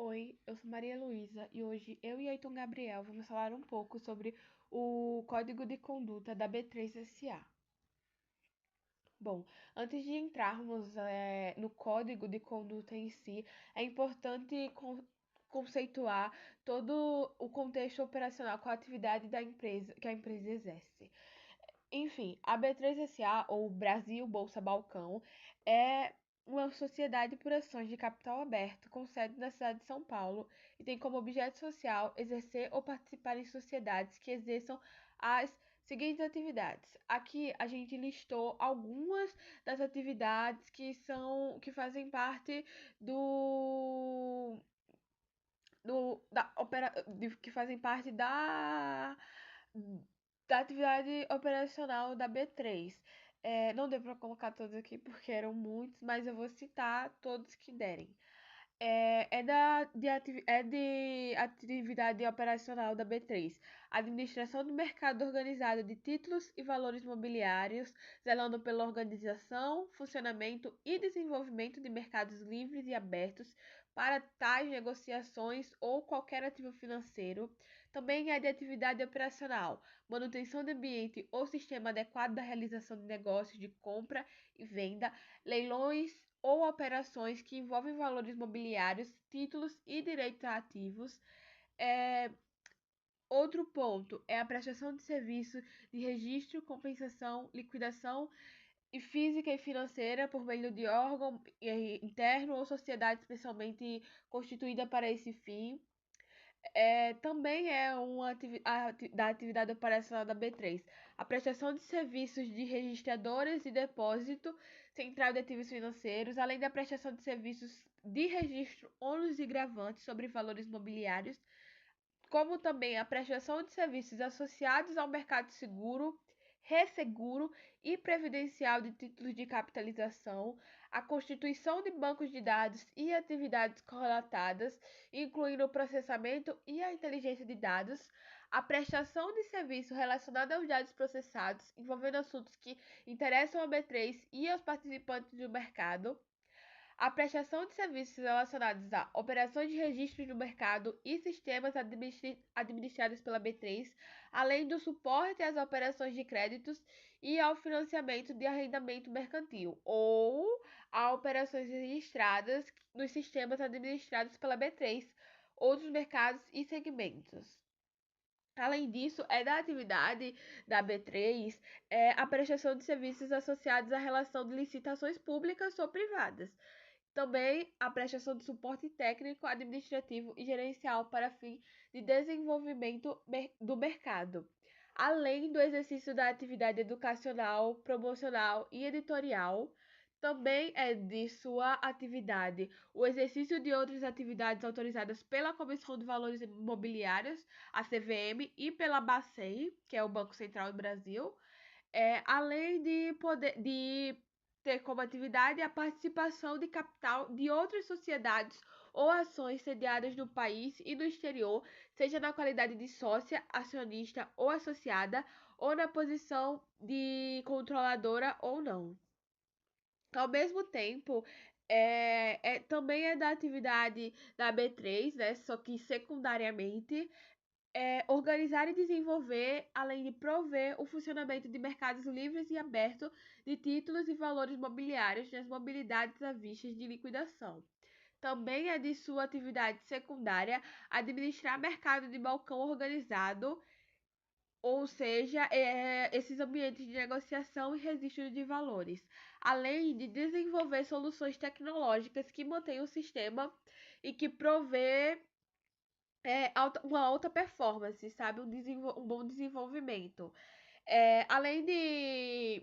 Oi, eu sou Maria Luísa e hoje eu e Aiton Gabriel vamos falar um pouco sobre o Código de Conduta da B3SA. Bom, antes de entrarmos no Código de Conduta em si, é importante conceituar todo o contexto operacional com a atividade da empresa que a empresa exerce. Enfim, a B3SA, ou Brasil Bolsa Balcão, é uma sociedade por ações de capital aberto com sede na cidade de São Paulo e tem como objeto social exercer ou participar em sociedades que exerçam as seguintes atividades. Aqui a gente listou algumas das atividades que fazem parte do que fazem parte da atividade operacional da B3. Não deu para colocar todos aqui porque eram muitos, mas eu vou citar todos que derem. É de atividade operacional da B3. Administração do mercado organizado de títulos e valores mobiliários, zelando pela organização, funcionamento e desenvolvimento de mercados livres e abertos para tais negociações ou qualquer ativo financeiro. Também é de atividade operacional, manutenção de ambiente ou sistema adequado da realização de negócios de compra e venda, leilões ou operações que envolvem valores mobiliários, títulos e direitos ativos. É, Outro ponto é a prestação de serviço de registro, compensação, liquidação e física e financeira por meio de órgão interno ou sociedade especialmente constituída para esse fim. Também é da atividade operacional da B3. A prestação de serviços de registradoras e depósito central de ativos financeiros, além da prestação de serviços de registro, ônus e gravantes sobre valores mobiliários, como também a prestação de serviços associados ao mercado seguro, resseguro e previdencial de títulos de capitalização, a constituição de bancos de dados e atividades correlatadas, incluindo o processamento e a inteligência de dados, a prestação de serviço relacionado aos dados processados, envolvendo assuntos que interessam a B3 e aos participantes do mercado, a prestação de serviços relacionados a operações de registros no mercado e sistemas administrados pela B3, além do suporte às operações de créditos e ao financiamento de arrendamento mercantil, ou a operações registradas nos sistemas administrados pela B3, outros mercados e segmentos. Além disso, é da atividade da B3 a prestação de serviços associados à relação de licitações públicas ou privadas. Também a prestação de suporte técnico, administrativo e gerencial para fim de desenvolvimento do mercado, além do exercício da atividade educacional, promocional e editorial. Também é de sua atividade o exercício de outras atividades autorizadas pela Comissão de Valores Imobiliários, a CVM, e pela Bacen, que é o Banco Central do Brasil, além de ter como atividade a participação de capital de outras sociedades ou ações sediadas no país e no exterior, seja na qualidade de sócia, acionista ou associada, ou na posição de controladora ou não. Ao mesmo tempo, também é da atividade da B3, né, só que secundariamente, organizar e desenvolver, além de prover o funcionamento de mercados livres e abertos de títulos e valores mobiliários nas mobilidades à vista de liquidação. Também é de sua atividade secundária administrar mercado de balcão organizado, ou seja, esses ambientes de negociação e registro de valores, além de desenvolver soluções tecnológicas que mantenham o sistema e que provê uma alta performance, sabe? Um bom desenvolvimento. Além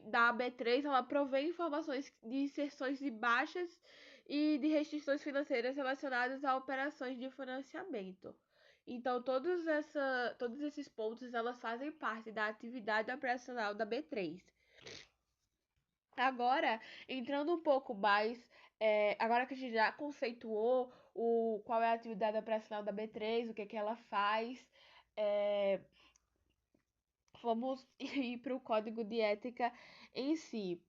da B3, ela provê informações de inserções de baixas e de restrições financeiras relacionadas a operações de financiamento. Então, todos esses pontos elas fazem parte da atividade operacional da B3. Agora, entrando um pouco mais, agora que a gente já conceituou qual é a atividade operacional da B3, o que que ela faz, é, vamos ir para o código de ética em si.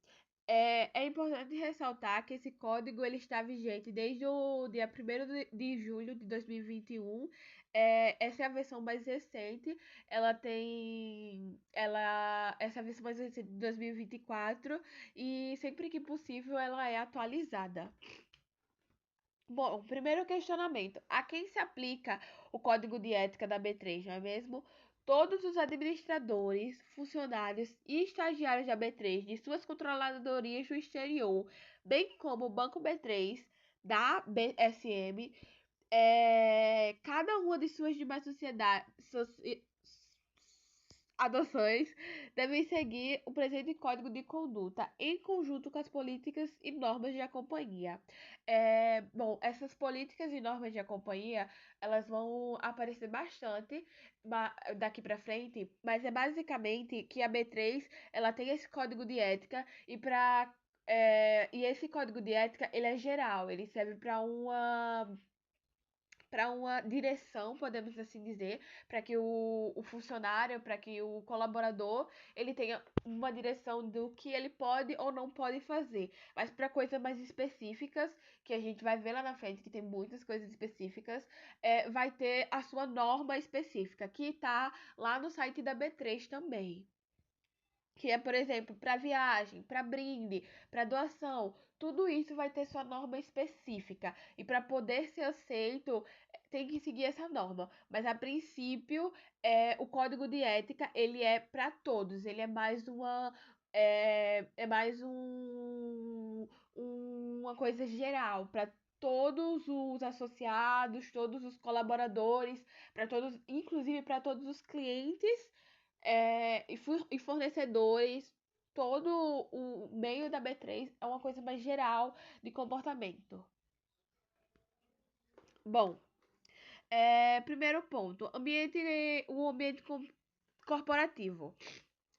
É importante ressaltar que esse código ele está vigente desde o dia 1º de julho de 2021. Essa é a versão mais recente. Essa é a versão mais recente de 2024 e sempre que possível ela é atualizada. Bom, primeiro questionamento: a quem se aplica o código de ética da B3, não é mesmo? Todos os administradores, funcionários e estagiários da B3 de suas controladorias no exterior, bem como o Banco B3 da BSM, cada uma de suas demais adoções devem seguir o presente código de conduta em conjunto com as políticas e normas da companhia. Bom, essas políticas e normas da companhia, elas vão aparecer bastante daqui para frente, mas é basicamente que a B3, ela tem esse código de ética e esse código de ética, ele é geral, ele serve para uma direção, podemos assim dizer, para que o funcionário, para que o colaborador, ele tenha uma direção do que ele pode ou não pode fazer. Mas para coisas mais específicas, que a gente vai ver lá na frente, que tem muitas coisas específicas, vai ter a sua norma específica, que está lá no site da B3 também. Que é, por exemplo, para viagem, para brinde, para doação, tudo isso vai ter sua norma específica. E para poder ser aceito, tem que seguir essa norma. Mas a princípio, o código de ética, ele é para todos. Ele é mais uma coisa geral para todos os associados, todos os colaboradores, para todos, inclusive para todos os clientes e fornecedores. Todo o meio da B3 é uma coisa mais geral de comportamento. Bom, primeiro ponto, o ambiente corporativo.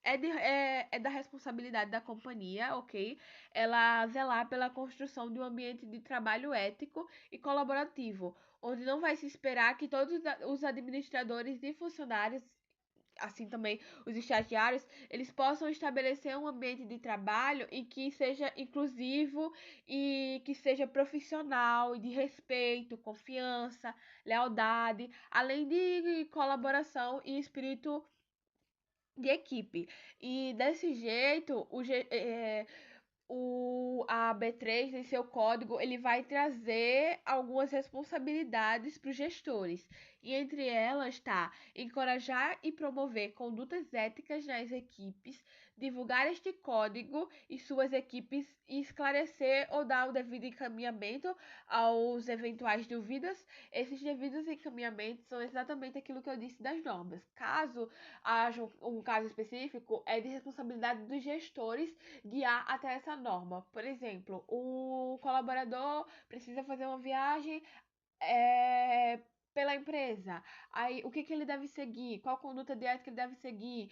É da responsabilidade da companhia, ok? Ela zelar pela construção de um ambiente de trabalho ético e colaborativo, onde não vai se esperar que todos os administradores e funcionários, assim também os estagiários, eles possam estabelecer um ambiente de trabalho em que seja inclusivo e que seja profissional e de respeito, confiança, lealdade, além de colaboração e espírito de equipe. E desse jeito, a B3, em seu código, ele vai trazer algumas responsabilidades para os gestores. E entre elas está encorajar e promover condutas éticas nas equipes, divulgar este código e suas equipes e esclarecer ou dar o devido encaminhamento aos eventuais dúvidas. Esses devidos encaminhamentos são exatamente aquilo que eu disse das normas. Caso haja um caso específico, é de responsabilidade dos gestores guiar até essa norma. Por exemplo, o colaborador precisa fazer uma viagem pela empresa. Aí, o que ele deve seguir? Qual conduta de ética ele deve seguir?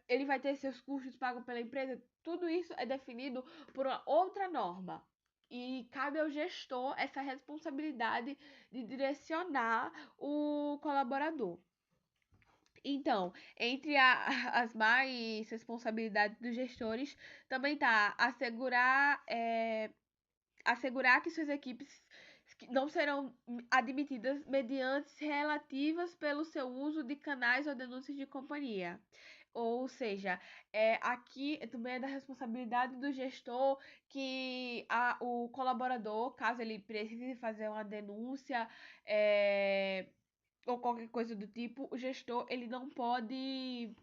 Ele vai ter seus custos pagos pela empresa? Tudo isso é definido por uma outra norma. E cabe ao gestor essa responsabilidade de direcionar o colaborador. Então, entre as mais responsabilidades dos gestores, também está assegurar que suas equipes não serão admitidas mediante relativas pelo seu uso de canais ou denúncias de companhia. Ou seja, aqui também é da responsabilidade do gestor que o colaborador, caso ele precise fazer uma denúncia, ou qualquer coisa do tipo, o gestor ele não pode,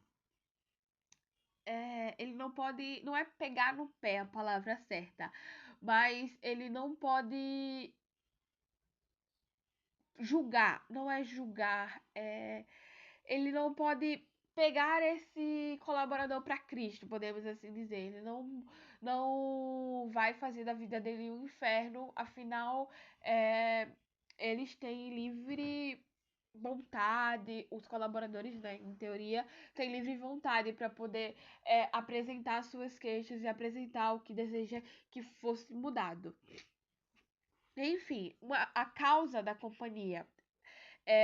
não é pegar no pé a palavra certa, mas ele não pode julgar, não é julgar, ele não pode pegar esse colaborador para Cristo, podemos assim dizer. Ele não vai fazer da vida dele um inferno, afinal, eles têm livre vontade, os colaboradores, né, em teoria, têm livre vontade para poder apresentar suas queixas e apresentar o que deseja que fosse mudado. Enfim, a causa da companhia.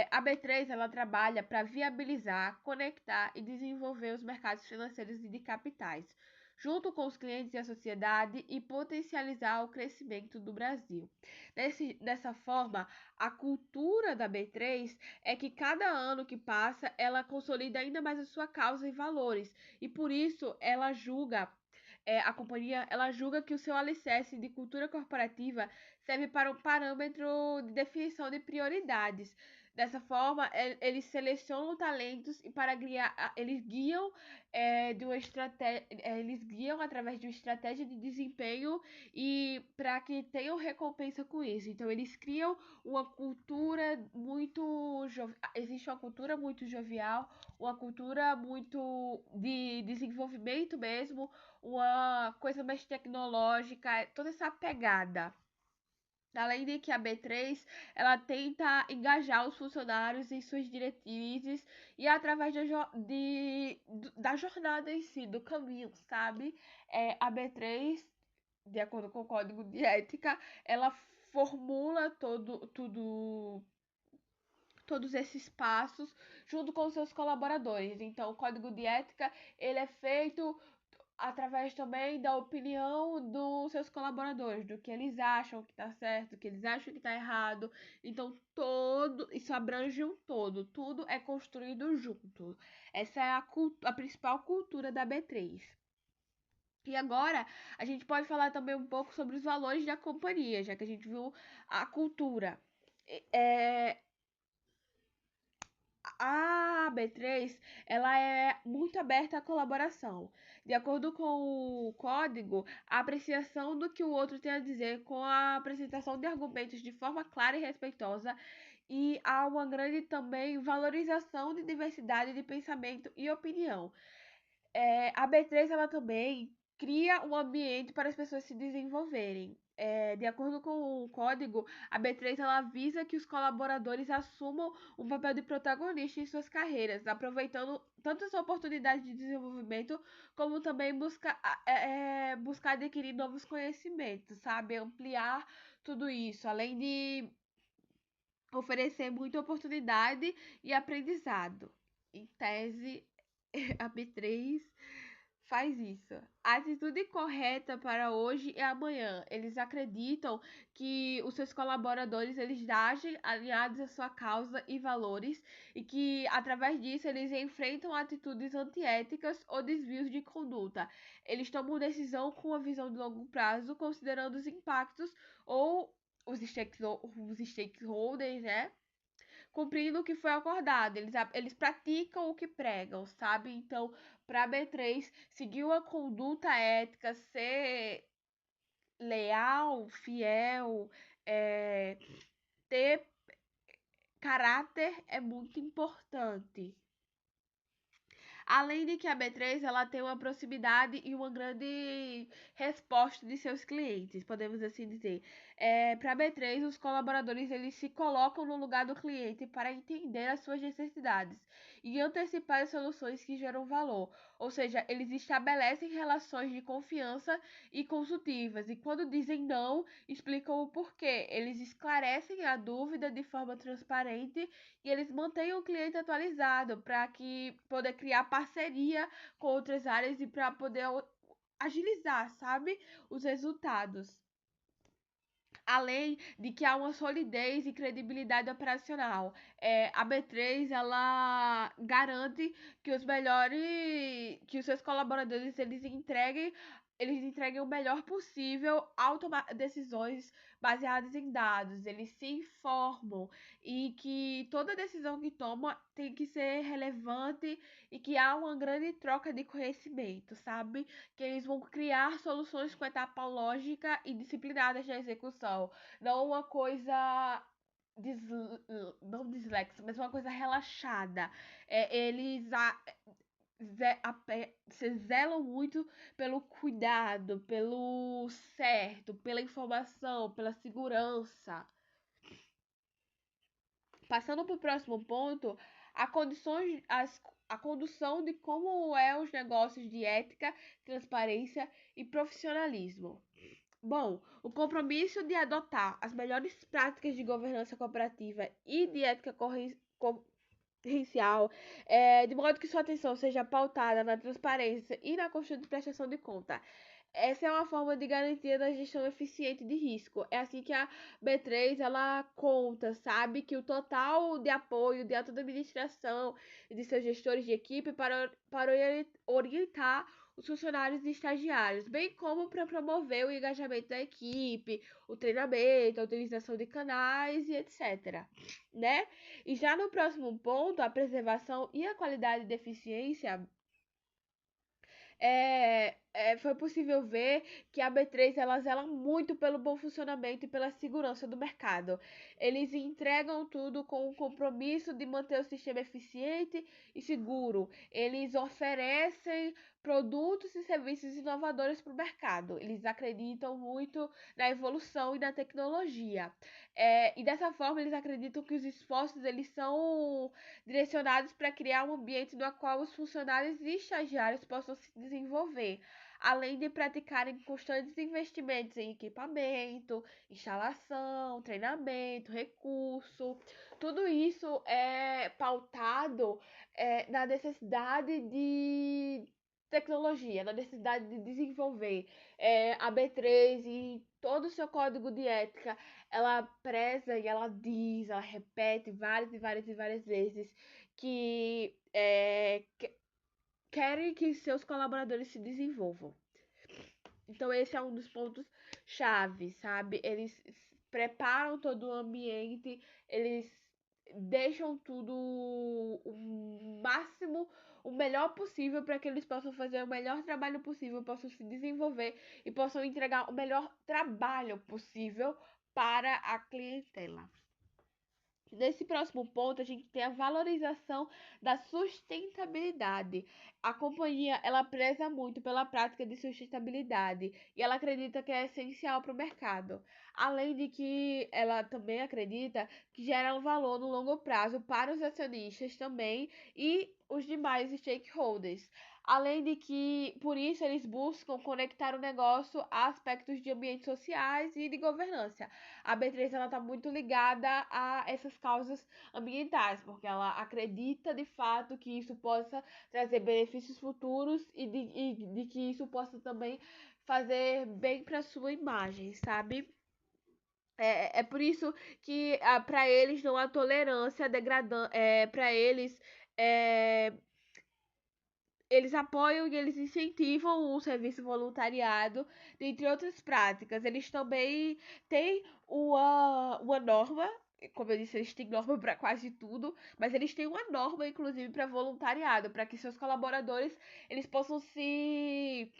A B3 ela trabalha para viabilizar, conectar e desenvolver os mercados financeiros e de capitais, junto com os clientes e a sociedade, e potencializar o crescimento do Brasil. Dessa forma, a cultura da B3 é que cada ano que passa, ela consolida ainda mais a sua causa e valores, e por isso ela julga a companhia ela julga que o seu alicerce de cultura corporativa serve para um parâmetro de definição de prioridades. Dessa forma, eles selecionam talentos e para guiar, eles guiam através de uma estratégia de desempenho e para que tenham recompensa com isso. Então, eles criam uma cultura existe uma cultura muito jovial, uma cultura muito de desenvolvimento mesmo, uma coisa mais tecnológica, toda essa pegada. Além de que a B3 ela tenta engajar os funcionários em suas diretrizes e através da jornada em si, do caminho, sabe? A B3, de acordo com o código de ética, ela formula todos esses passos junto com os seus colaboradores. Então, o código de ética ele é feito através também da opinião dos seus colaboradores, do que eles acham que está certo, do que eles acham que está errado. Então, isso abrange um todo, tudo é construído junto. Essa é a principal cultura da B3. E agora, a gente pode falar também um pouco sobre os valores da companhia, já que a gente viu a cultura. É, a B3 ela é muito aberta à colaboração. De acordo com o código, a apreciação do que o outro tem a dizer com a apresentação de argumentos de forma clara e respeitosa, e há uma grande também valorização de diversidade de pensamento e opinião. A B3 ela também cria um ambiente para as pessoas se desenvolverem. De acordo com o código, a B3 ela visa que os colaboradores assumam um papel de protagonista em suas carreiras, aproveitando tanto as oportunidades de desenvolvimento, como também buscar adquirir novos conhecimentos, sabe? Ampliar tudo isso, além de oferecer muita oportunidade e aprendizado. Em tese, a B3 faz isso. A atitude correta para hoje e amanhã. Eles acreditam que os seus colaboradores eles agem alinhados à sua causa e valores e que através disso eles enfrentam atitudes antiéticas ou desvios de conduta. Eles tomam decisão com uma visão de longo prazo, considerando os impactos ou os stakeholders, né? Cumprindo o que foi acordado. Eles praticam o que pregam, sabe? Então, para B3, seguir uma conduta ética, ser leal, fiel, ter caráter é muito importante. Além de que a B3 ela tem uma proximidade e uma grande resposta de seus clientes, podemos assim dizer. Para a B3, os colaboradores eles se colocam no lugar do cliente para entender as suas necessidades e antecipar as soluções que geram valor. Ou seja, eles estabelecem relações de confiança e consultivas, e quando dizem não, explicam o porquê. Eles esclarecem a dúvida de forma transparente e eles mantêm o cliente atualizado para que poder criar parceria com outras áreas e para poder agilizar, sabe, os resultados. Além de que há uma solidez e credibilidade operacional. A B3 ela garante que os seus colaboradores eles entreguem o melhor possível ao tomar decisões baseadas em dados. Eles se informam e que toda decisão que toma tem que ser relevante e que há uma grande troca de conhecimento, sabe? Que eles vão criar soluções com etapa lógica e disciplinadas na execução. Não uma coisa dis, não dislexa, mas uma coisa relaxada. Eles se zelam muito pelo cuidado, pelo certo, pela informação, pela segurança. Passando para o próximo ponto, a condução de como é os negócios de ética, transparência e profissionalismo. Bom, o compromisso de adotar as melhores práticas de governança cooperativa e de ética gerencial, de modo que sua atenção seja pautada na transparência e na constante prestação de conta. Essa é uma forma de garantia da gestão eficiente de risco. É assim que a B3 ela conta, sabe, que o total de apoio de toda a administração e de seus gestores de equipe para orientar os funcionários e estagiários, bem como para promover o engajamento da equipe, o treinamento, a utilização de canais e etc. Né? E já no próximo ponto, a preservação e a qualidade de eficiência foi possível ver que a B3 ela zela muito pelo bom funcionamento e pela segurança do mercado. Eles entregam tudo com o compromisso de manter o sistema eficiente e seguro. Eles oferecem produtos e serviços inovadores para o mercado. Eles acreditam muito na evolução e na tecnologia. E dessa forma, eles acreditam que os esforços eles são direcionados para criar um ambiente no qual os funcionários e estagiários possam se desenvolver, além de praticarem constantes investimentos em equipamento, instalação, treinamento, recurso. Tudo isso é pautado na necessidade de tecnologia, na necessidade de desenvolver. A B3 e todo o seu código de ética, ela preza e ela diz, ela repete várias e várias e várias vezes que querem que seus colaboradores se desenvolvam. Então esse é um dos pontos chave, sabe? Eles preparam todo o ambiente, eles deixam tudo o máximo, o melhor possível para que eles possam fazer o melhor trabalho possível, possam se desenvolver e possam entregar o melhor trabalho possível para a clientela. Nesse próximo ponto, a gente tem a valorização da sustentabilidade. A companhia, ela preza muito pela prática de sustentabilidade e ela acredita que é essencial para o mercado. Além de que ela também acredita que gera um valor no longo prazo para os acionistas também e os demais stakeholders. Além de que, por isso, eles buscam conectar o negócio a aspectos de ambientes sociais e de governança. A B3 ela está muito ligada a essas causas ambientais, porque ela acredita de fato que isso possa trazer benefícios futuros e de que isso possa também fazer bem para sua imagem, sabe? É por isso que para eles não há tolerância degradando, para é, eles apoiam e eles incentivam o serviço voluntariado, dentre outras práticas. Eles também têm uma norma, como eu disse, eles têm norma para quase tudo, mas eles têm uma norma, inclusive, para voluntariado, para que seus colaboradores eles possam se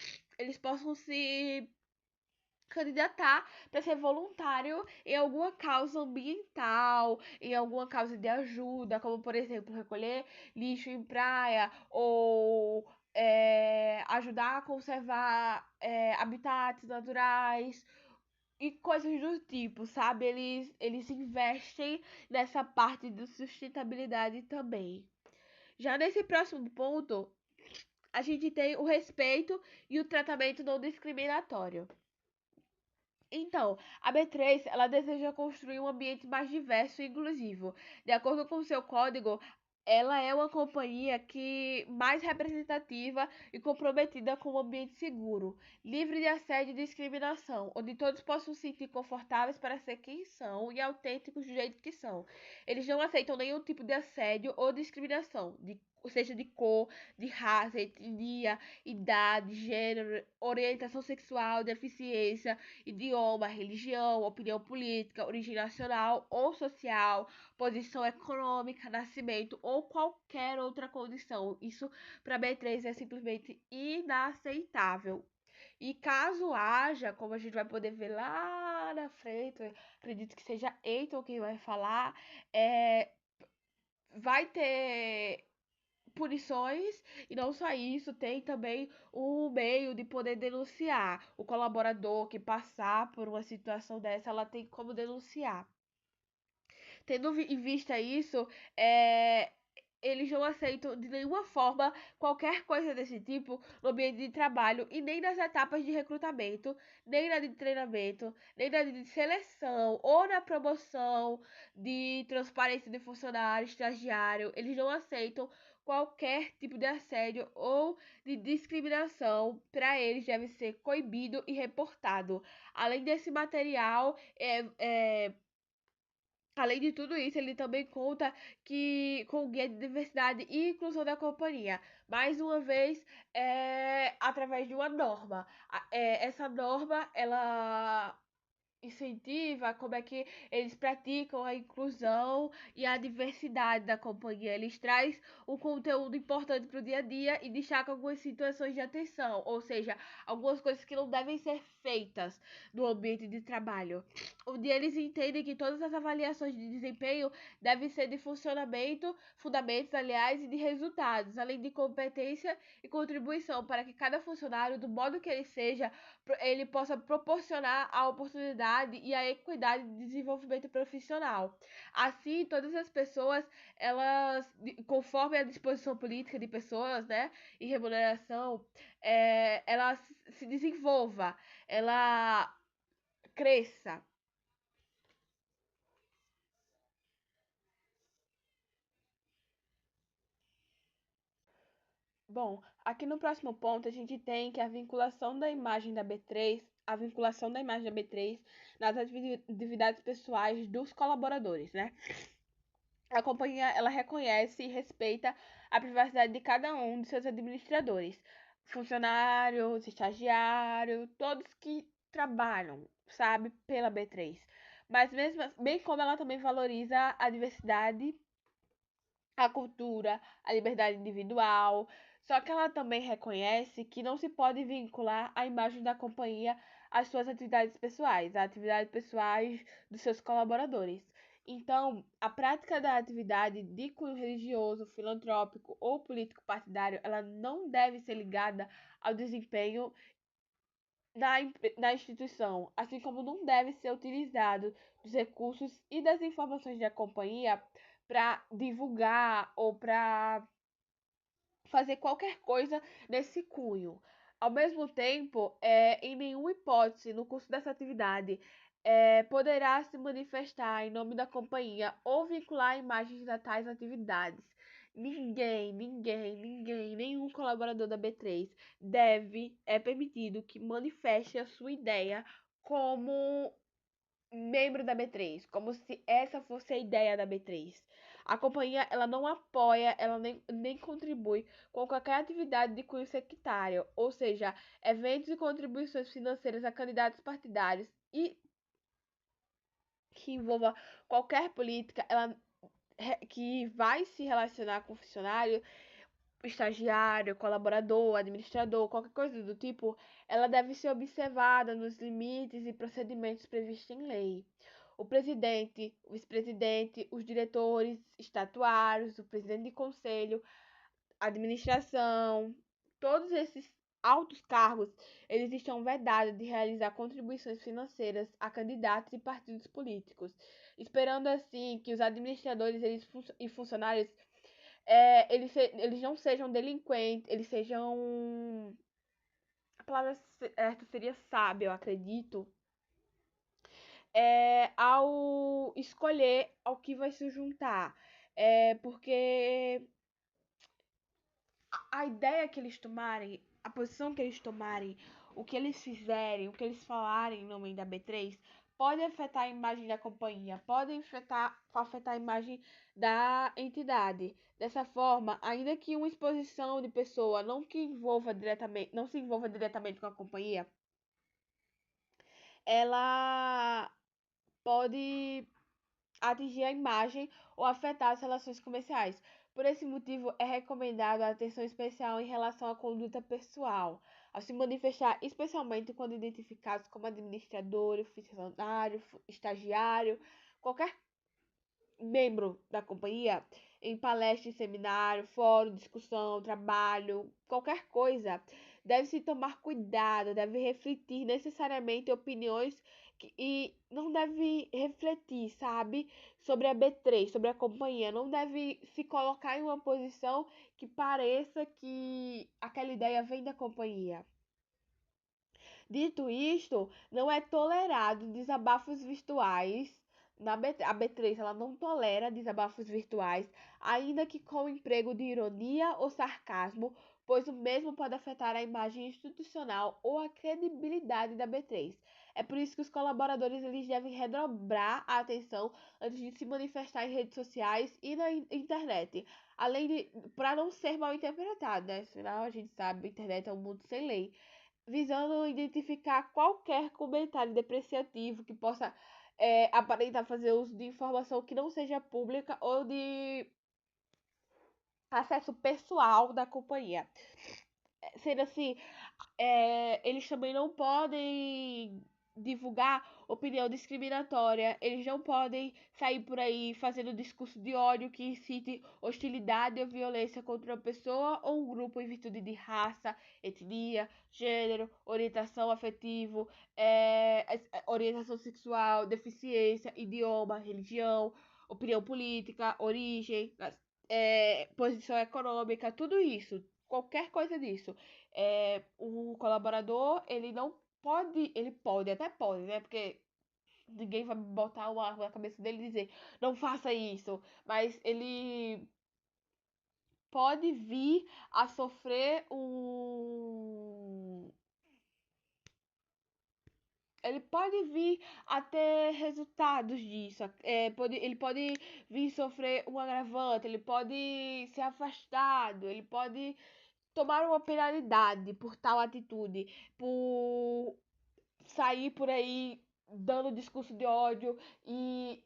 candidatar para ser voluntário em alguma causa ambiental, em alguma causa de ajuda, como por exemplo recolher lixo em praia ou ajudar a conservar habitats naturais e coisas do tipo, sabe? Eles investem nessa parte de sustentabilidade também. Já nesse próximo ponto, a gente tem o respeito e o tratamento não discriminatório. Então, a B3, ela deseja construir um ambiente mais diverso e inclusivo. De acordo com seu código, ela é uma companhia que mais representativa e comprometida com um ambiente seguro, livre de assédio e discriminação, onde todos possam se sentir confortáveis para ser quem são e autênticos do jeito que são. Eles não aceitam nenhum tipo de assédio ou discriminação, seja de cor, de raça, etnia, idade, gênero, orientação sexual, deficiência, idioma, religião, opinião política, origem nacional ou social, posição econômica, nascimento ou qualquer outra condição. Isso para B3 é simplesmente inaceitável. E caso haja, como a gente vai poder ver lá na frente, eu acredito que seja Eiton quem vai falar, vai ter punições e não só isso, tem também o meio de poder denunciar. O colaborador que passar por uma situação dessa, ela tem como denunciar. Tendo em vista isso, é, eles não aceitam de nenhuma forma qualquer coisa desse tipo no ambiente de trabalho e nem nas etapas de recrutamento, nem na de treinamento, nem na de seleção ou na promoção de transparência de funcionário, estagiário. Eles não aceitam qualquer tipo de assédio ou de discriminação. Para eles deve ser coibido e reportado. Além desse material, além de tudo isso, ele também conta com o guia de diversidade e inclusão da companhia. Mais uma vez, através de uma norma. Essa norma, ela incentiva como é que eles praticam a inclusão e a diversidade da companhia. Eles trazem um conteúdo importante para o dia a dia e destacam algumas situações de atenção, ou seja, algumas coisas que não devem ser feitas no ambiente de trabalho. Onde eles entendem que todas as avaliações de desempenho devem ser de funcionamento, fundamentos, aliás, e de resultados, além de competência e contribuição para que cada funcionário, do modo que ele seja, ele possa proporcionar a oportunidade e a equidade de desenvolvimento profissional. Assim, todas as pessoas, elas, conforme a disposição política de pessoas, né, e remuneração, ela se desenvolva, ela cresça. Bom, aqui no próximo ponto a gente tem que a vinculação da imagem da B3, a vinculação da imagem da B3 nas atividades pessoais dos colaboradores, né? A companhia, ela reconhece e respeita a privacidade de cada um de seus administradores, funcionários, estagiários, todos que trabalham, sabe, pela B3. Mas mesmo, bem como ela também valoriza a diversidade, a cultura, a liberdade individual. Só que ela também reconhece que não se pode vincular a imagem da companhia às suas atividades pessoais, às atividades pessoais dos seus colaboradores. Então, a prática da atividade de cunho religioso, filantrópico ou político partidário, ela não deve ser ligada ao desempenho da instituição, assim como não deve ser utilizado dos recursos e das informações da companhia para divulgar ou para fazer qualquer coisa nesse cunho. Ao mesmo tempo, em nenhuma hipótese, no curso dessa atividade, poderá se manifestar em nome da companhia ou vincular imagens a tais atividades. Nenhum colaborador da B3 é permitido que manifeste a sua ideia como membro da B3, como se essa fosse a ideia da B3. A companhia, ela não apoia, ela nem contribui com qualquer atividade de cunho sectário, ou seja, eventos e contribuições financeiras a candidatos partidários e que envolva qualquer política, que vai se relacionar com o funcionário, estagiário, colaborador, administrador, qualquer coisa do tipo, ela deve ser observada nos limites e procedimentos previstos em lei. O presidente, o vice-presidente, os diretores estatuários, o presidente de conselho, a administração, todos esses altos cargos, eles estão vedados de realizar contribuições financeiras a candidatos e partidos políticos, esperando assim que os administradores e funcionários eles não sejam delinquentes, eles sejam. A palavra certa seria sábio, eu acredito. Ao escolher ao que vai se juntar. Porque a ideia que eles tomarem, a posição que eles tomarem, o que eles fizerem, o que eles falarem em nome da B3, pode afetar a imagem da companhia, pode afetar a imagem da entidade. Dessa forma, ainda que uma exposição de pessoa não se envolva diretamente com a companhia, ela pode atingir a imagem ou afetar as relações comerciais. Por esse motivo, é recomendado a atenção especial em relação à conduta pessoal, ao se manifestar especialmente quando identificados como administrador, funcionário, estagiário, qualquer membro da companhia, em palestra, seminário, fórum, discussão, trabalho, qualquer coisa, deve-se tomar cuidado, deve refletir necessariamente opiniões e não deve refletir, sabe, sobre a B3, sobre a companhia, não deve se colocar em uma posição que pareça que aquela ideia vem da companhia. Dito isto, não é tolerado desabafos virtuais. A B3 ela não tolera desabafos virtuais, ainda que com emprego de ironia ou sarcasmo, pois o mesmo pode afetar a imagem institucional ou a credibilidade da B3. É por isso que os colaboradores eles devem redobrar a atenção antes de se manifestar em redes sociais e na internet, além de para não ser mal interpretado, né? Afinal, a gente sabe, a internet é um mundo sem lei, visando identificar qualquer comentário depreciativo que possa aparentar fazer uso de informação que não seja pública ou de acesso pessoal da companhia. Sendo assim, eles também não podem divulgar opinião discriminatória, eles não podem sair por aí fazendo discurso de ódio que incite hostilidade ou violência contra uma pessoa ou um grupo em virtude de raça, etnia, gênero, orientação afetivo, orientação sexual, deficiência, idioma, religião, opinião política, origem, posição econômica, tudo isso, qualquer coisa disso. O colaborador, ele não pode, ele pode, até pode, né? Porque ninguém vai botar uma arma na cabeça dele e dizer, não faça isso. Mas pode vir a sofrer um. Ele pode vir a ter resultados disso. Ele pode vir sofrer um agravante, ele pode ser afastado, ele pode tomar uma penalidade por tal atitude, por sair por aí dando discurso de ódio e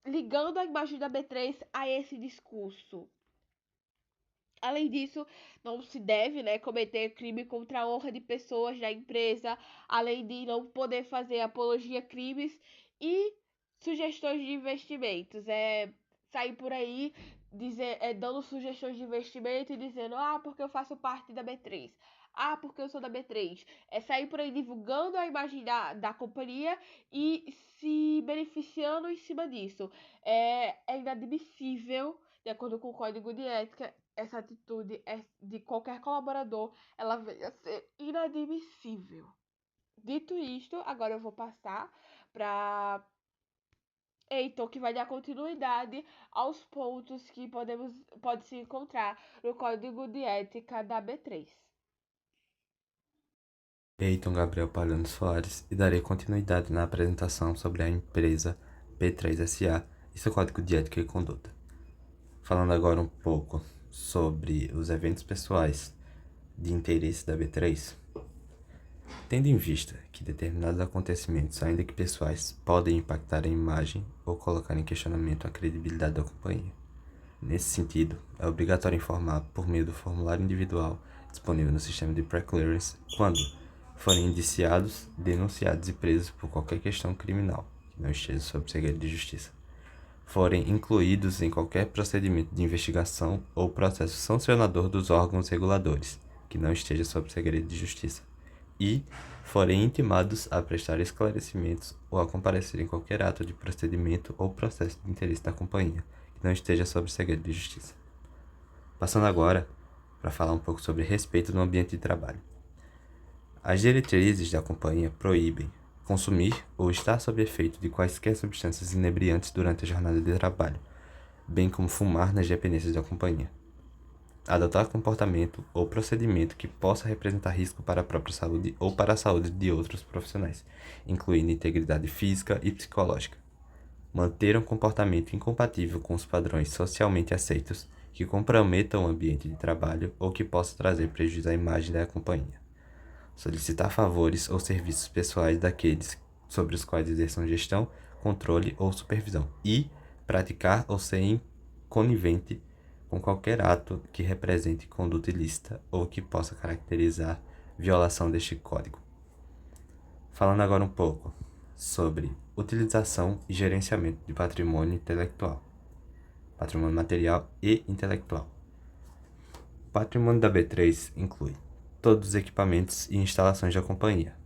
ligando a imagem da B3 a esse discurso. Além disso, não se deve, né, cometer crime contra a honra de pessoas da empresa, além de não poder fazer apologia a crimes e sugestões de investimentos. Sair por aí dando sugestões de investimento e dizendo, porque eu faço parte da B3. Porque eu sou da B3. É sair por aí divulgando a imagem da companhia e se beneficiando em cima disso. É inadmissível, de acordo com o Código de Ética, essa atitude de qualquer colaborador, ela vem a ser inadmissível. Dito isto, agora eu vou passar para Heitor, que vai dar continuidade aos pontos que pode se encontrar no Código de Ética da B3. Eiton Gabriel Palhano Soares e darei continuidade na apresentação sobre a empresa B3SA e seu código de ética e conduta. Falando agora um pouco sobre os eventos pessoais de interesse da B3, tendo em vista que determinados acontecimentos, ainda que pessoais, podem impactar a imagem ou colocar em questionamento a credibilidade da companhia. Nesse sentido, é obrigatório informar por meio do formulário individual disponível no sistema de pre-clearance quando forem indiciados, denunciados e presos por qualquer questão criminal que não esteja sob segredo de justiça, forem incluídos em qualquer procedimento de investigação ou processo sancionador dos órgãos reguladores que não esteja sob segredo de justiça e forem intimados a prestar esclarecimentos ou a comparecer em qualquer ato de procedimento ou processo de interesse da companhia que não esteja sob segredo de justiça. Passando agora para falar um pouco sobre respeito no ambiente de trabalho. As diretrizes da companhia proíbem consumir ou estar sob efeito de quaisquer substâncias inebriantes durante a jornada de trabalho, bem como fumar nas dependências da companhia. Adotar comportamento ou procedimento que possa representar risco para a própria saúde ou para a saúde de outros profissionais, incluindo integridade física e psicológica. Manter um comportamento incompatível com os padrões socialmente aceitos que comprometam o ambiente de trabalho ou que possa trazer prejuízo à imagem da companhia. Solicitar favores ou serviços pessoais daqueles sobre os quais exerçam gestão, controle ou supervisão e praticar ou ser conivente com qualquer ato que represente conduta ilícita ou que possa caracterizar violação deste código. Falando agora um pouco sobre utilização e gerenciamento de patrimônio intelectual, patrimônio material e intelectual. O patrimônio da B3 inclui todos os equipamentos e instalações da companhia,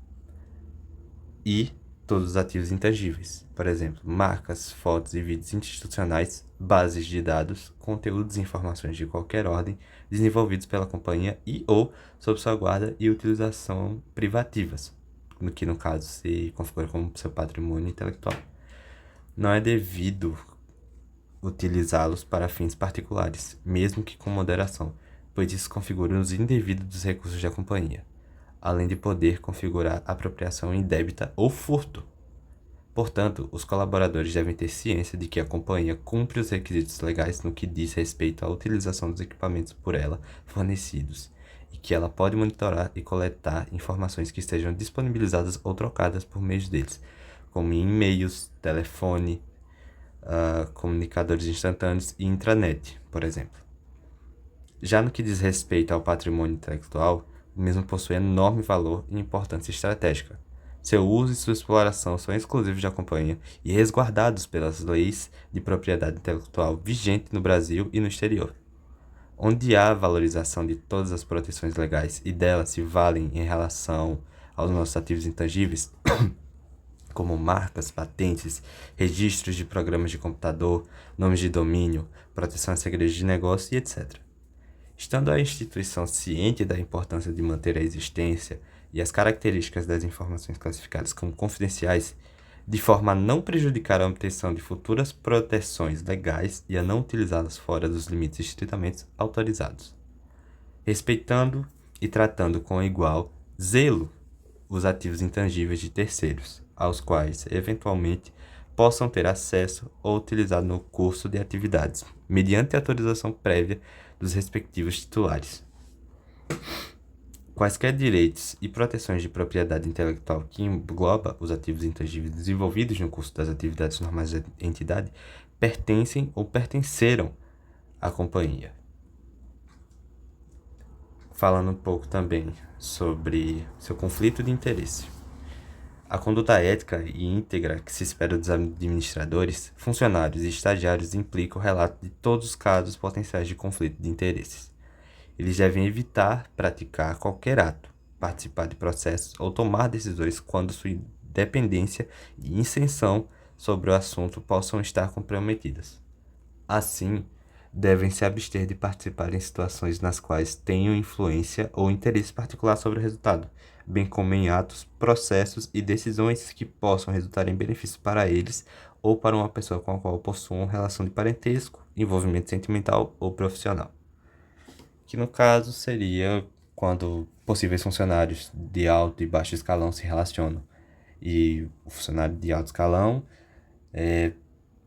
e todos os ativos intangíveis, por exemplo, marcas, fotos e vídeos institucionais, bases de dados, conteúdos e informações de qualquer ordem desenvolvidos pela companhia e ou sob sua guarda e utilização privativas, no que no caso se configura como seu patrimônio intelectual. Não é devido utilizá-los para fins particulares, mesmo que com moderação, pois isso configura os indevidos dos recursos da companhia, além de poder configurar apropriação indébita ou furto. Portanto, os colaboradores devem ter ciência de que a companhia cumpre os requisitos legais no que diz respeito à utilização dos equipamentos por ela fornecidos, e que ela pode monitorar e coletar informações que estejam disponibilizadas ou trocadas por meio deles, como e-mails, telefone, comunicadores instantâneos e intranet, por exemplo. Já no que diz respeito ao patrimônio intelectual, o mesmo possui enorme valor e importância estratégica. Seu uso e sua exploração são exclusivos da companhia e resguardados pelas leis de propriedade intelectual vigentes no Brasil e no exterior. Onde há valorização de todas as proteções legais e delas se valem em relação aos nossos ativos intangíveis, como marcas, patentes, registros de programas de computador, nomes de domínio, proteção a segredos de negócio e etc. Estando a instituição ciente da importância de manter a existência e as características das informações classificadas como confidenciais, de forma a não prejudicar a obtenção de futuras proteções legais e a não utilizá-las fora dos limites estritamente autorizados, respeitando e tratando com igual zelo os ativos intangíveis de terceiros, aos quais, eventualmente, possam ter acesso ou utilizar no curso de atividades, mediante autorização prévia dos respectivos titulares. Quaisquer direitos e proteções de propriedade intelectual que engloba os ativos intangíveis desenvolvidos no curso das atividades normais da entidade pertencem ou pertenceram à companhia. Falando um pouco também sobre seu conflito de interesse. A conduta ética e íntegra que se espera dos administradores, funcionários e estagiários implica o relato de todos os casos potenciais de conflito de interesses. Eles devem evitar praticar qualquer ato, participar de processos ou tomar decisões quando sua independência e isenção sobre o assunto possam estar comprometidas. Assim, devem se abster de participar em situações nas quais tenham influência ou interesse particular sobre o resultado, bem como em atos, processos e decisões que possam resultar em benefício para eles ou para uma pessoa com a qual possuam relação de parentesco, envolvimento sentimental ou profissional. Que no caso seria quando possíveis funcionários de alto e baixo escalão se relacionam e o funcionário de alto escalão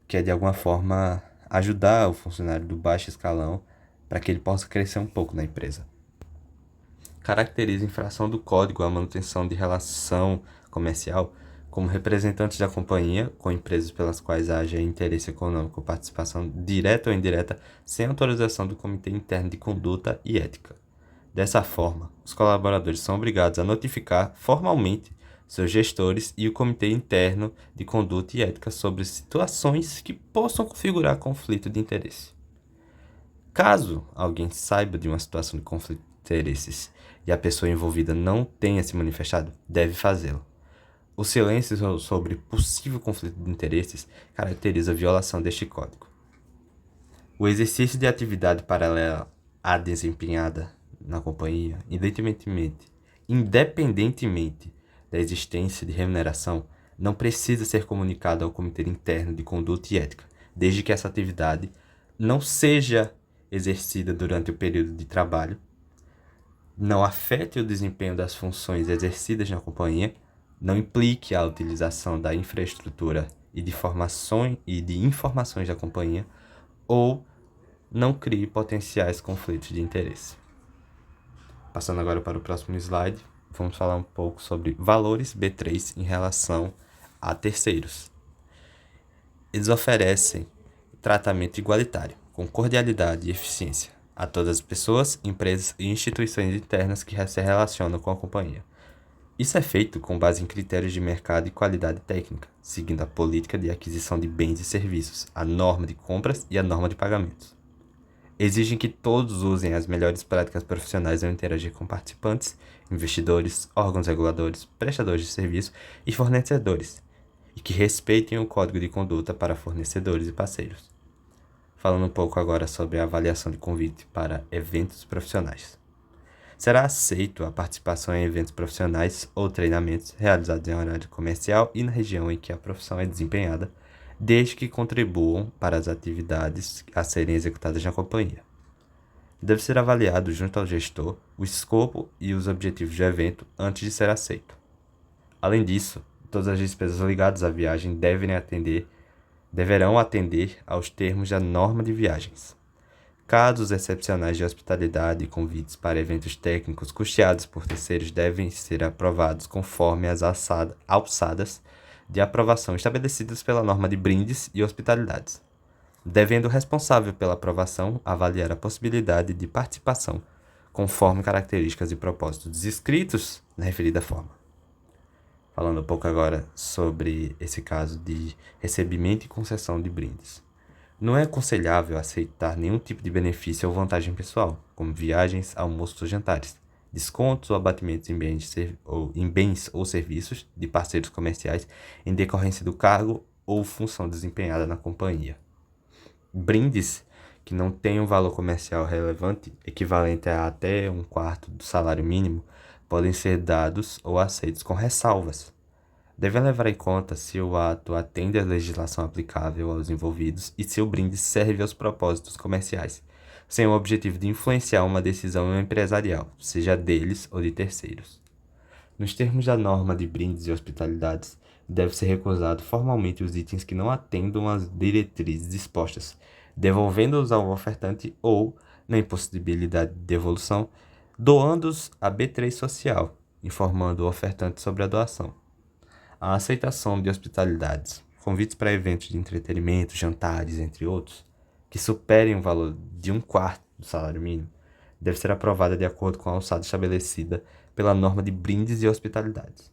quer de alguma forma ajudar o funcionário do baixo escalão para que ele possa crescer um pouco na empresa. Caracteriza infração do código a manutenção de relação comercial como representantes da companhia com empresas pelas quais haja interesse econômico ou participação direta ou indireta sem autorização do Comitê Interno de Conduta e Ética. Dessa forma, os colaboradores são obrigados a notificar formalmente seus gestores e o Comitê Interno de Conduta e Ética sobre situações que possam configurar conflito de interesse. Caso alguém saiba de uma situação de conflito de interesses e a pessoa envolvida não tenha se manifestado, deve fazê-lo. O silêncio sobre possível conflito de interesses caracteriza a violação deste código. O exercício de atividade paralela à desempenhada na companhia, independentemente da existência de remuneração, não precisa ser comunicado ao Comitê Interno de Conduta e Ética, desde que essa atividade não seja exercida durante o período de trabalho, não afete o desempenho das funções exercidas na companhia, não implique a utilização da infraestrutura e de informações da companhia, ou não crie potenciais conflitos de interesse. Passando agora para o próximo slide, vamos falar um pouco sobre valores B3 em relação a terceiros. Eles oferecem tratamento igualitário, com cordialidade e eficiência, a todas as pessoas, empresas e instituições internas que se relacionam com a companhia. Isso é feito com base em critérios de mercado e qualidade técnica, seguindo a política de aquisição de bens e serviços, a norma de compras e a norma de pagamentos. exigem que todos usem as melhores práticas profissionais ao interagir com participantes, investidores, órgãos reguladores, prestadores de serviço e fornecedores, e que respeitem o código de conduta para fornecedores e parceiros. Falando um pouco agora sobre a avaliação de convite para eventos profissionais. Será aceito a participação em eventos profissionais ou treinamentos realizados em horário comercial e na região em que a profissão é desempenhada, desde que contribuam para as atividades a serem executadas na companhia. Deve ser avaliado junto ao gestor o escopo e os objetivos do evento antes de ser aceito. Além disso, todas as despesas ligadas à viagem deverão atender aos termos da norma de viagens. Casos excepcionais de hospitalidade e convites para eventos técnicos custeados por terceiros devem ser aprovados conforme as alçadas de aprovação estabelecidas pela norma de brindes e hospitalidades, devendo o responsável pela aprovação avaliar a possibilidade de participação conforme características e propósitos descritos na referida forma. Falando um pouco agora sobre esse caso de recebimento e concessão de brindes. Não é aconselhável aceitar nenhum tipo de benefício ou vantagem pessoal, como viagens, almoços ou jantares, descontos ou abatimentos em bens ou serviços de parceiros comerciais em decorrência do cargo ou função desempenhada na companhia. Brindes que não tenham valor comercial relevante, equivalente a até 1/4 do salário mínimo, podem ser dados ou aceitos com ressalvas. Devem levar em conta se o ato atende à legislação aplicável aos envolvidos e se o brinde serve aos propósitos comerciais, sem o objetivo de influenciar uma decisão empresarial, seja deles ou de terceiros. Nos termos da norma de brindes e hospitalidades, deve ser recusado formalmente os itens que não atendam às diretrizes dispostas, devolvendo-os ao ofertante ou, na impossibilidade de devolução, doando-os à B3 Social, informando o ofertante sobre a doação. A aceitação de hospitalidades, convites para eventos de entretenimento, jantares, entre outros, que superem o valor de 1/4 do salário mínimo, deve ser aprovada de acordo com a alçada estabelecida pela norma de brindes e hospitalidades.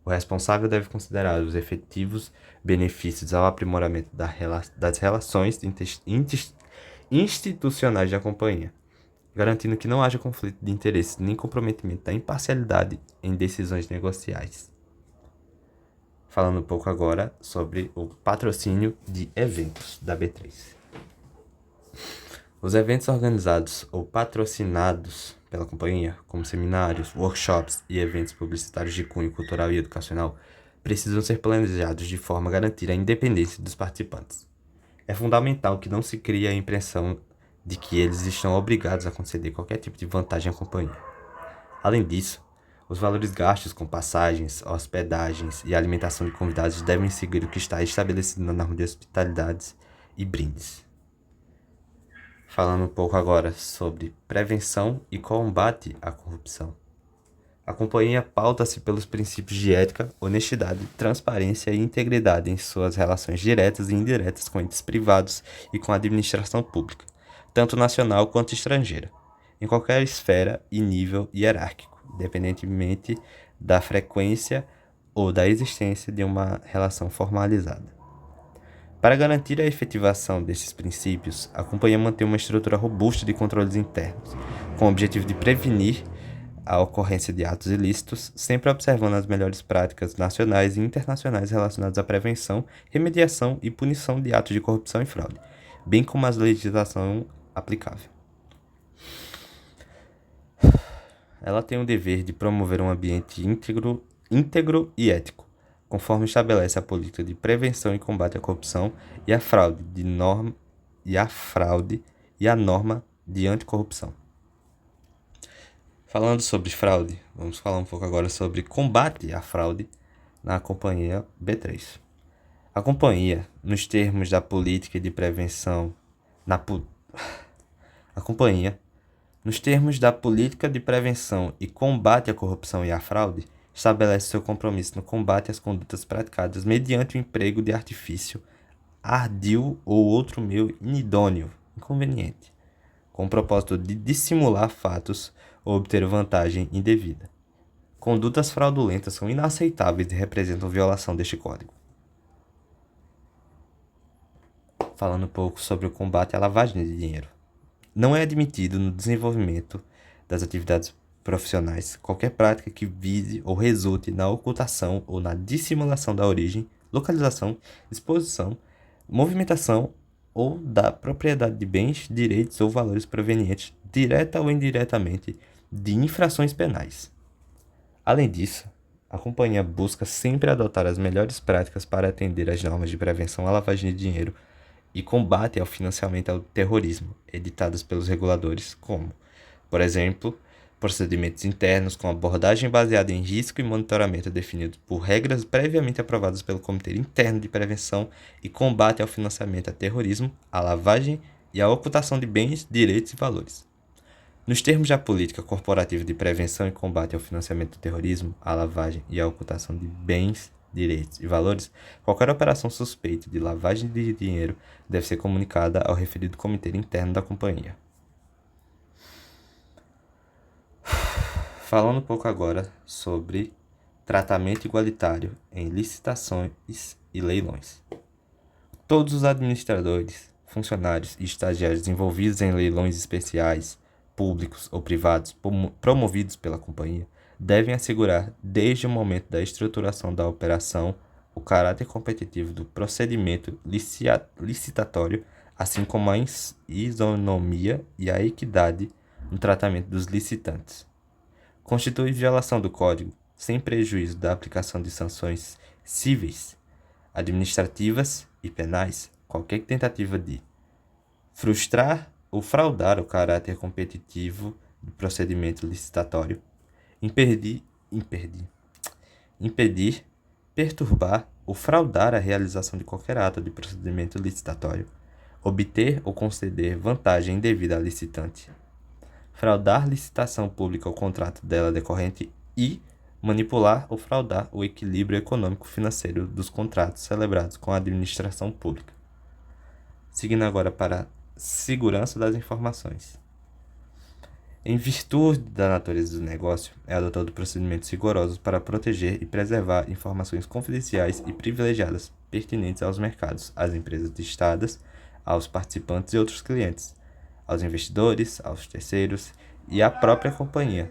O responsável deve considerar os efetivos benefícios ao aprimoramento das relações institucionais da companhia, garantindo que não haja conflito de interesses nem comprometimento da imparcialidade em decisões negociais. Falando um pouco agora sobre o patrocínio de eventos da B3. Os eventos organizados ou patrocinados pela companhia, como seminários, workshops e eventos publicitários de cunho cultural e educacional, precisam ser planejados de forma a garantir a independência dos participantes. É fundamental que não se crie a impressão de que eles estão obrigados a conceder qualquer tipo de vantagem à companhia. Além disso, os valores gastos com passagens, hospedagens e alimentação de convidados devem seguir o que está estabelecido na norma de hospitalidades e brindes. Falando um pouco agora sobre prevenção e combate à corrupção. A companhia pauta-se pelos princípios de ética, honestidade, transparência e integridade em suas relações diretas e indiretas com entes privados e com a administração pública, tanto nacional quanto estrangeira, em qualquer esfera e nível hierárquico, independentemente da frequência ou da existência de uma relação formalizada. Para garantir a efetivação desses princípios, a companhia mantém uma estrutura robusta de controles internos, com o objetivo de prevenir a ocorrência de atos ilícitos, sempre observando as melhores práticas nacionais e internacionais relacionadas à prevenção, remediação e punição de atos de corrupção e fraude, bem como a legislação aplicável. Ela tem o dever de promover um ambiente íntegro e ético, conforme estabelece a política de prevenção e combate à corrupção e à fraude e a norma de anticorrupção. Falando sobre fraude, vamos falar um pouco agora sobre combate à fraude na companhia B3. A companhia, nos termos da política de prevenção e combate à corrupção e à fraude, estabelece seu compromisso no combate às condutas praticadas mediante o emprego de artifício, ardil ou outro meio inidôneo, inconveniente, com o propósito de dissimular fatos ou obter vantagem indevida. Condutas fraudulentas são inaceitáveis e representam violação deste código. Falando um pouco sobre o combate à lavagem de dinheiro. Não é admitido no desenvolvimento das atividades profissionais qualquer prática que vise ou resulte na ocultação ou na dissimulação da origem, localização, exposição, movimentação ou da propriedade de bens, direitos ou valores provenientes, direta ou indiretamente, de infrações penais. Além disso, a companhia busca sempre adotar as melhores práticas para atender às normas de prevenção à lavagem de dinheiro e combate ao financiamento ao terrorismo, editadas pelos reguladores, como, por exemplo, procedimentos internos com abordagem baseada em risco e monitoramento definidos por regras previamente aprovadas pelo Comitê Interno de Prevenção e Combate ao Financiamento ao Terrorismo, à lavagem e à ocultação de bens, direitos e valores. Nos termos da política corporativa de prevenção e combate ao financiamento do terrorismo, à lavagem e à ocultação de bens, direitos e valores, qualquer operação suspeita de lavagem de dinheiro deve ser comunicada ao referido comitê interno da companhia. Falando um pouco agora sobre tratamento igualitário em licitações e leilões. Todos os administradores, funcionários e estagiários envolvidos em leilões especiais, públicos ou privados promovidos pela companhia, devem assegurar, desde o momento da estruturação da operação, o caráter competitivo do procedimento licitatório, assim como a isonomia e a equidade no tratamento dos licitantes. Constitui violação do Código, sem prejuízo da aplicação de sanções cíveis, administrativas e penais, qualquer tentativa de frustrar ou fraudar o caráter competitivo do procedimento licitatório, impedir, perturbar ou fraudar a realização de qualquer ato de procedimento licitatório, obter ou conceder vantagem indevida à licitante, fraudar licitação pública ou contrato dela decorrente e manipular ou fraudar o equilíbrio econômico-financeiro dos contratos celebrados com a administração pública. Seguindo agora para a segurança das informações. Em virtude da natureza do negócio, é adotado procedimentos rigorosos para proteger e preservar informações confidenciais e privilegiadas pertinentes aos mercados, às empresas listadas, aos participantes e outros clientes, aos investidores, aos terceiros e à própria companhia,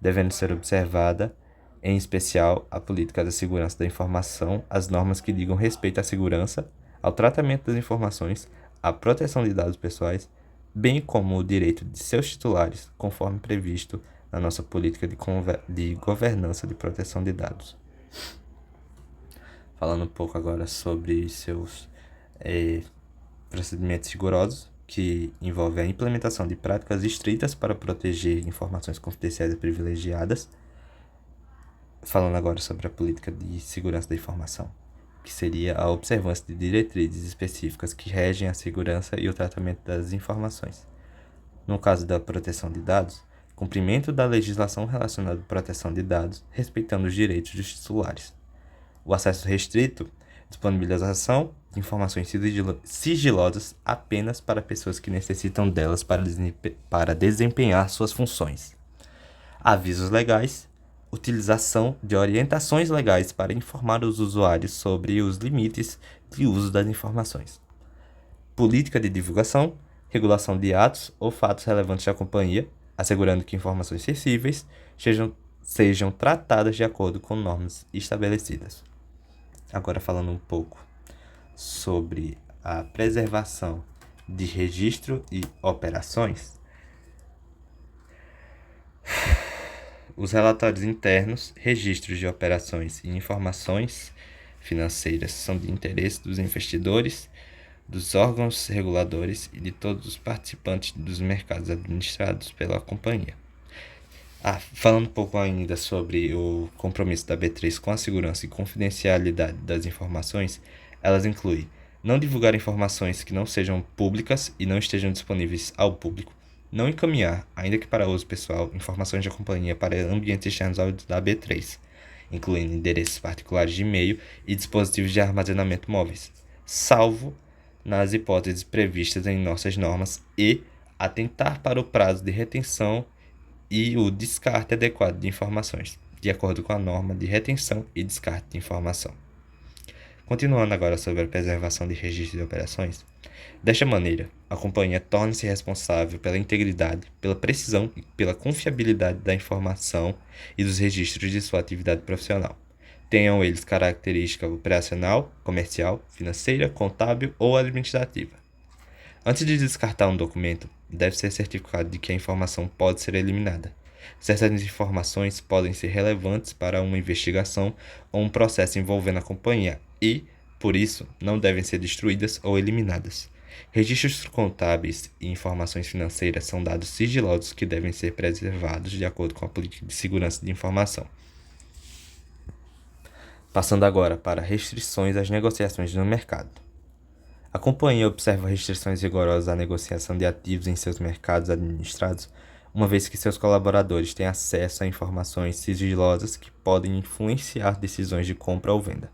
devendo ser observada, em especial, a política da segurança da informação, as normas que digam respeito à segurança, ao tratamento das informações, à proteção de dados pessoais, bem como o direito de seus titulares, conforme previsto na nossa política de governança de proteção de dados. Falando um pouco agora sobre seus procedimentos rigorosos, que envolvem a implementação de práticas estritas para proteger informações confidenciais e privilegiadas. Falando agora sobre a política de segurança da informação, que seria a observância de diretrizes específicas que regem a segurança e o tratamento das informações. No caso da proteção de dados, cumprimento da legislação relacionada à proteção de dados, respeitando os direitos dos titulares. O acesso restrito, disponibilização de informações sigilosas apenas para pessoas que necessitam delas para desempenhar suas funções. Avisos legais, utilização de orientações legais para informar os usuários sobre os limites de uso das informações. Política de divulgação, regulação de atos ou fatos relevantes da companhia, assegurando que informações sensíveis sejam tratadas de acordo com normas estabelecidas. Agora falando um pouco sobre a preservação de registro e operações. Os relatórios internos, registros de operações e informações financeiras são de interesse dos investidores, dos órgãos reguladores e de todos os participantes dos mercados administrados pela companhia. Falando um pouco ainda sobre o compromisso da B3 com a segurança e confidencialidade das informações, elas incluem não divulgar informações que não sejam públicas e não estejam disponíveis ao público, não encaminhar, ainda que para uso pessoal, informações da companhia para ambientes externos ao da B3, incluindo endereços particulares de e-mail e dispositivos de armazenamento móveis, salvo nas hipóteses previstas em nossas normas, e atentar para o prazo de retenção e o descarte adequado de informações, de acordo com a norma de retenção e descarte de informação. Continuando agora sobre a preservação de registros de operações, Desta maneira, a companhia torna-se responsável pela integridade, pela precisão e pela confiabilidade da informação e dos registros de sua atividade profissional. Tenham eles característica operacional, comercial, financeira, contábil ou administrativa. Antes de descartar um documento, deve ser certificado de que a informação pode ser eliminada. Certas informações podem ser relevantes para uma investigação ou um processo envolvendo a companhia e, por isso, não devem ser destruídas ou eliminadas. Registros contábeis e informações financeiras são dados sigilosos que devem ser preservados de acordo com a política de segurança de informação. Passando agora para restrições às negociações no mercado. A companhia observa restrições rigorosas à negociação de ativos em seus mercados administrados, uma vez que seus colaboradores têm acesso a informações sigilosas que podem influenciar decisões de compra ou venda.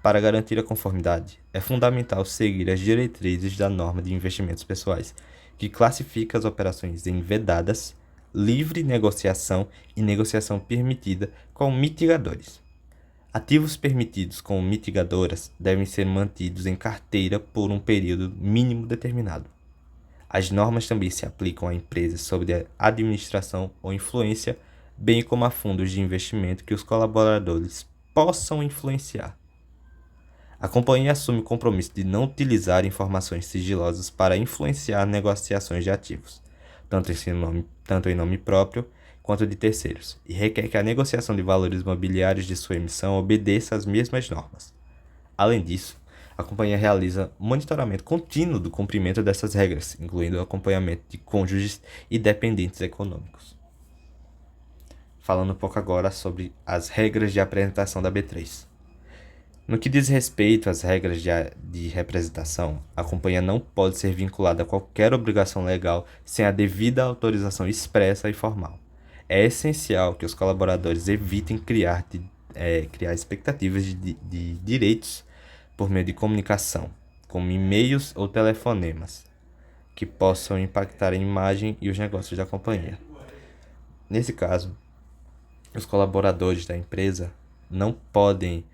Para garantir a conformidade, é fundamental seguir as diretrizes da norma de investimentos pessoais, que classifica as operações em vedadas, livre negociação e negociação permitida com mitigadores. Ativos permitidos com mitigadoras devem ser mantidos em carteira por um período mínimo determinado. As normas também se aplicam a empresas sob a administração ou influência, bem como a fundos de investimento que os colaboradores possam influenciar. A companhia assume o compromisso de não utilizar informações sigilosas para influenciar negociações de ativos, tanto em nome próprio quanto de terceiros, e requer que a negociação de valores mobiliários de sua emissão obedeça às mesmas normas. Além disso, a companhia realiza monitoramento contínuo do cumprimento dessas regras, incluindo o acompanhamento de cônjuges e dependentes econômicos. Falando um pouco agora sobre as regras de apresentação da B3. No que diz respeito às regras de representação, a companhia não pode ser vinculada a qualquer obrigação legal sem a devida autorização expressa e formal. É essencial que os colaboradores evitem criar expectativas de direitos por meio de comunicação, como e-mails ou telefonemas, que possam impactar a imagem e os negócios da companhia. Nesse caso, os colaboradores da empresa não podem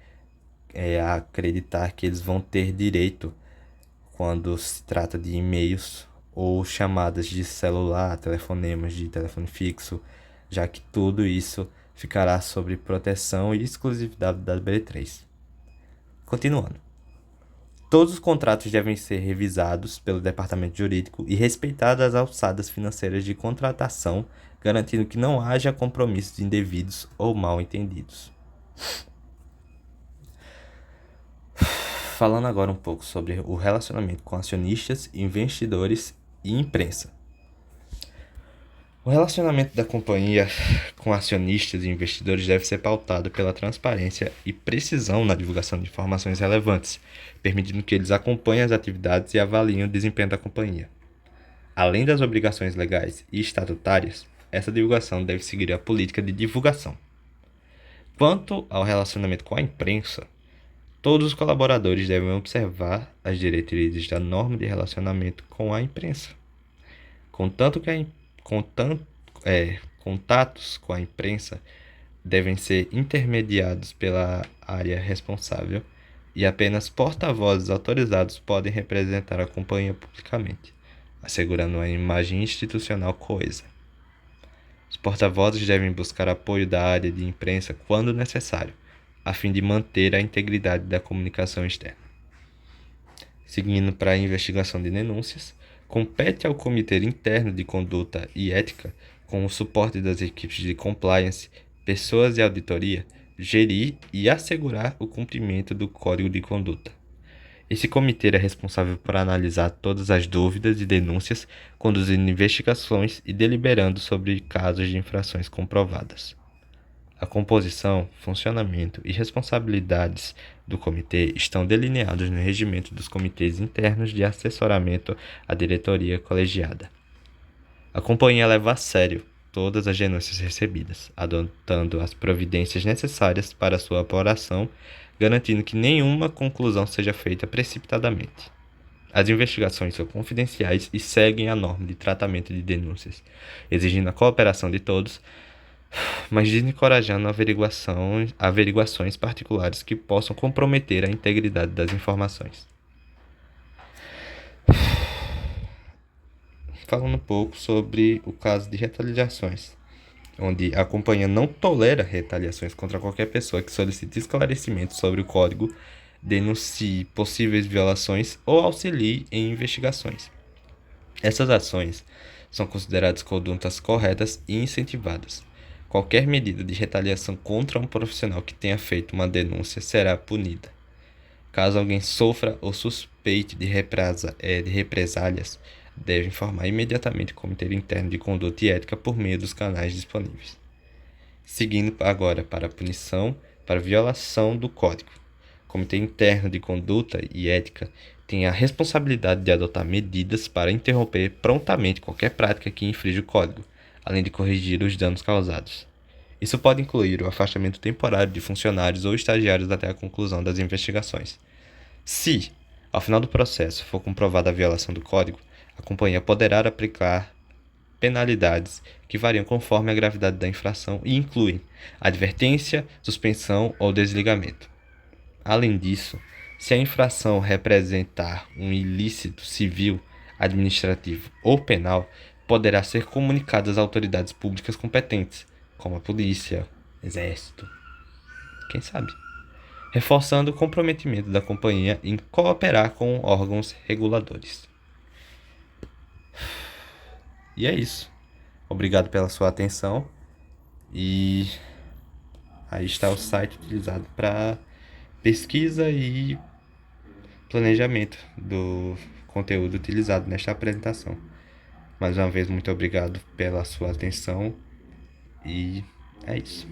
acreditar que eles vão ter direito quando se trata de e-mails ou chamadas de celular, telefonemas de telefone fixo, já que tudo isso ficará sob proteção e exclusividade da B3. Continuando. Todos os contratos devem ser revisados pelo departamento jurídico e respeitadas as alçadas financeiras de contratação, garantindo que não haja compromissos indevidos ou mal entendidos. Falando agora um pouco sobre o relacionamento com acionistas, investidores e imprensa. O relacionamento da companhia com acionistas e investidores deve ser pautado pela transparência e precisão na divulgação de informações relevantes, permitindo que eles acompanhem as atividades e avaliem o desempenho da companhia. Além das obrigações legais e estatutárias, essa divulgação deve seguir a política de divulgação. Quanto ao relacionamento com a imprensa, todos os colaboradores devem observar as diretrizes da norma de relacionamento com a imprensa. Contatos com a imprensa devem ser intermediados pela área responsável e apenas porta-vozes autorizados podem representar a companhia publicamente, assegurando uma imagem institucional coesa. Os porta-vozes devem buscar apoio da área de imprensa quando necessário, a fim de manter a integridade da comunicação externa. Seguindo para a investigação de denúncias, compete ao Comitê Interno de Conduta e Ética, com o suporte das equipes de compliance, pessoas e auditoria, gerir e assegurar o cumprimento do Código de Conduta. Esse comitê é responsável por analisar todas as dúvidas e denúncias, conduzindo investigações e deliberando sobre casos de infrações comprovadas. A composição, funcionamento e responsabilidades do comitê estão delineados no regimento dos comitês internos de assessoramento à diretoria colegiada. A companhia leva a sério todas as denúncias recebidas, adotando as providências necessárias para sua apuração, garantindo que nenhuma conclusão seja feita precipitadamente. As investigações são confidenciais e seguem a norma de tratamento de denúncias, exigindo a cooperação de todos, mas desencorajando averiguações particulares que possam comprometer a integridade das informações. falando um pouco sobre o caso de retaliações, onde a companhia não tolera retaliações contra qualquer pessoa que solicite esclarecimentos sobre o código, denuncie possíveis violações ou auxilie em investigações. Essas ações são consideradas condutas corretas e incentivadas. Qualquer medida de retaliação contra um profissional que tenha feito uma denúncia será punida. Caso alguém sofra ou suspeite de represálias, deve informar imediatamente o Comitê Interno de Conduta e Ética por meio dos canais disponíveis. Seguindo agora para a punição para violação do Código. O Comitê Interno de Conduta e Ética tem a responsabilidade de adotar medidas para interromper prontamente qualquer prática que infrinja o Código, além de corrigir os danos causados. Isso pode incluir o afastamento temporário de funcionários ou estagiários até a conclusão das investigações. Se, ao final do processo, for comprovada a violação do Código, a companhia poderá aplicar penalidades que variam conforme a gravidade da infração e incluem advertência, suspensão ou desligamento. Além disso, se a infração representar um ilícito civil, administrativo ou penal, poderá ser comunicada às autoridades públicas competentes, como a polícia, exército, quem sabe, reforçando o comprometimento da companhia em cooperar com órgãos reguladores. E é isso. Obrigado pela sua atenção. E aí está o site utilizado para pesquisa e planejamento do conteúdo utilizado nesta apresentação. Mais uma vez, muito obrigado pela sua atenção e é isso.